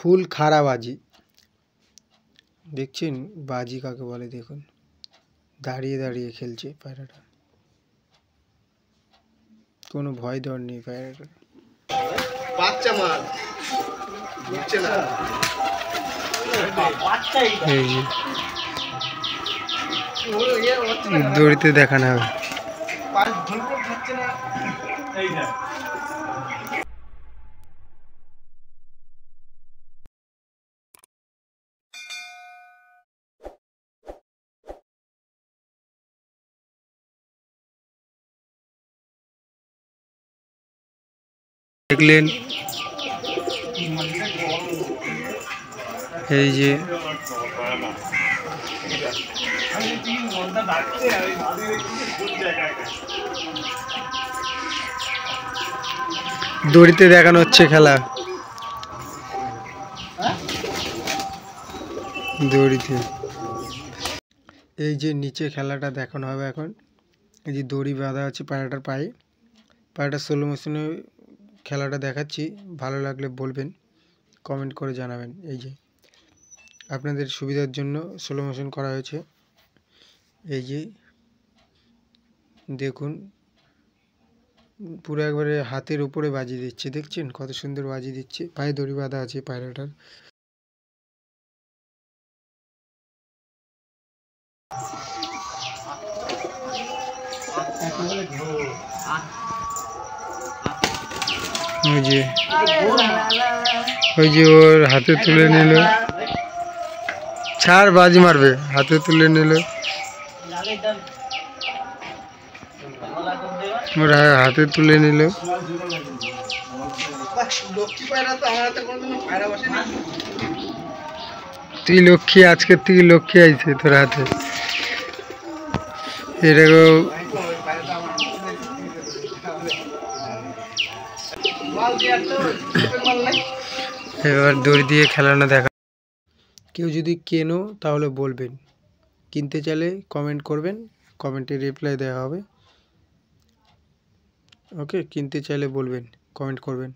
ফুল খাড়া বাজি। দেখছেন বাজি কাকে বলে? দেখুন দাঁড়িয়ে দাঁড়িয়ে খেলছে পায়রাটা, কোনো ভয় ডর নেই পায়রাটা। বাচ্চা মাছ বুঝছে না, এই যে দড়িতে দেখানো হবে। দেখলেন এই যে দড়িতে দেখানো হচ্ছে খেলা, দড়িতে। এই যে নিচে খেলাটা দেখানো হবে এখন। এই যে দড়ি বাঁধা আছে পায়রাটার পায়ে, পায়রাটার স্লো মোশনে খেলাটা দেখাচ্ছি। ভালো লাগলে বলবেন, কমেন্ট করে জানাবেন। এই যে আপনাদের সুবিধার জন্য স্লো মোশন করা হয়েছে। এই যে দেখুন পুরো একবারে হাতের উপরে বাজি দিচ্ছে, দেখছেন কত সুন্দর বাজি দিচ্ছে। পায়ে দড়ি বাঁধা আছে পায়রাটার। ওই যে ওর হাতে তুলে নিল, ছাড় বাজি মারবে, হাতে তুলে নিল, ওর হাতে তুলে নিল। তুই লক্ষ্মী, আজকের থেকে লক্ষ্মী আইছে তোর হাতে। এরকম এবার দড়ি দিয়ে খেলানো দেখা। কেউ যদি কেনো তাহলে বলবেন, কিনতে চাইলে কমেন্ট করবেন, কমেন্টে রিপ্লাই দেওয়া হবে। ওকে, কিনতে চাইলে বলবেন, কমেন্ট করবেন।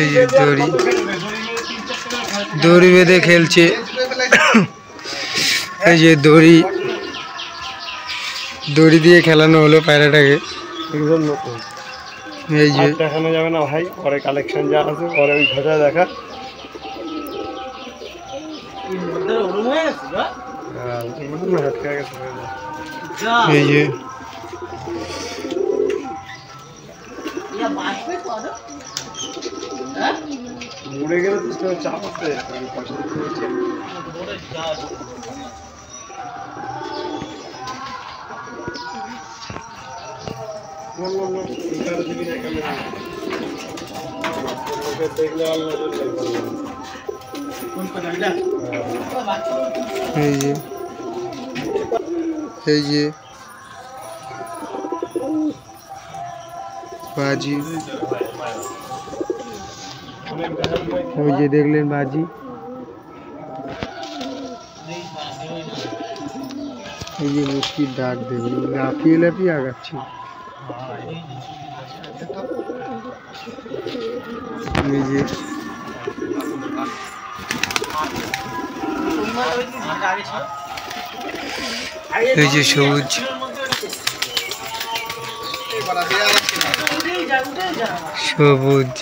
এই যে দড়ি, দড়ি বেঁধে খেলছে। এই যে দড়ি, দড়ি দিয়ে খেলানো হলো পায়রাটাকে। একদম নতুন, এই যে দেখানো যাবে না ভাই, পরে কালেকশন যা আছে পরে ওই ঘটা দেখা। এই যে মুড়ে গেলে তো চাপ আছে। এই যে এই যে বাজি, ওই যে দেখলেন বাজি। এই যে মুশকিল ডাক দেখুন, লাফিয়ে লাফিয়ে আগাচ্ছে। এই যে এই যে সবুজ, সবুজ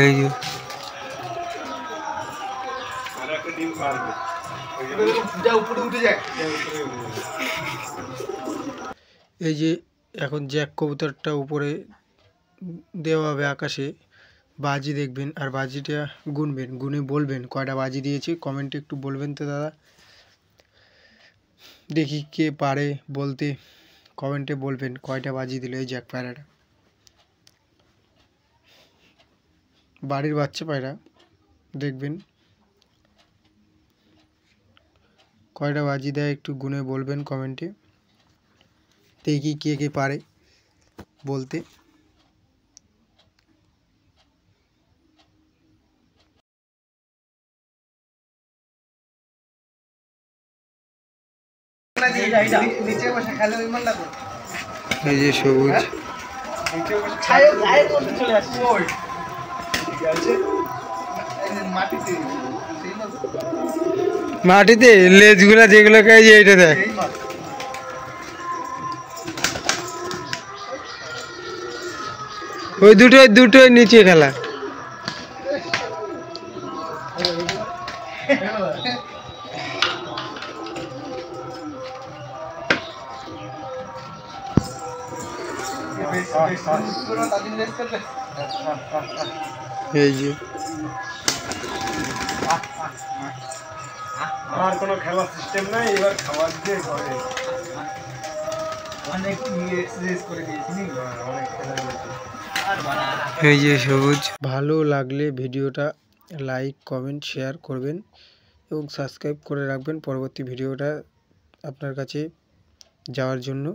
এই যে এই যে এখন জ্যাক কবুতরটা উপরে দেওয়া হবে আকাশে, বাজি দেখবেন আর বাজিটা গুনবেন, গুনে বলবেন কয়টা বাজি দিয়েছে। কমেন্টে একটু বলবেন তো দাদা, দেখি কে পারে বলতে। কমেন্টে বলবেন কয়টা বাজি দিল এই জ্যাক পায়রাটা। বাড়ির বাচ্চা পায়রা, দেখবেন কয়টা বাজি দেয় একটু গুনে বলবেন কমেন্টে, দেখি কে কে পারে বলতে। নিচে বসে খেলে ওই মালটা তো এই যে সবুজ মাটিতে লেজগুলা যেগুলো খাই যে এইটা দেখ ওই দুটোই নিচে খেলা এই যে আর কোনো খেলার সিস্টেম নাই, এবার খাবার দিয়ে ঘরে অনেক এক্সারসাইজ করে দিয়েছি, অনেক খেলা হয়েছে। এই যে সবুজ। ভালো লাগলে ভিডিওটা লাইক কমেন্ট শেয়ার করবেন এবং সাবস্ক্রাইব করে রাখবেন পরবর্তী ভিডিওটা আপনার কাছে যাওয়ার জন্য।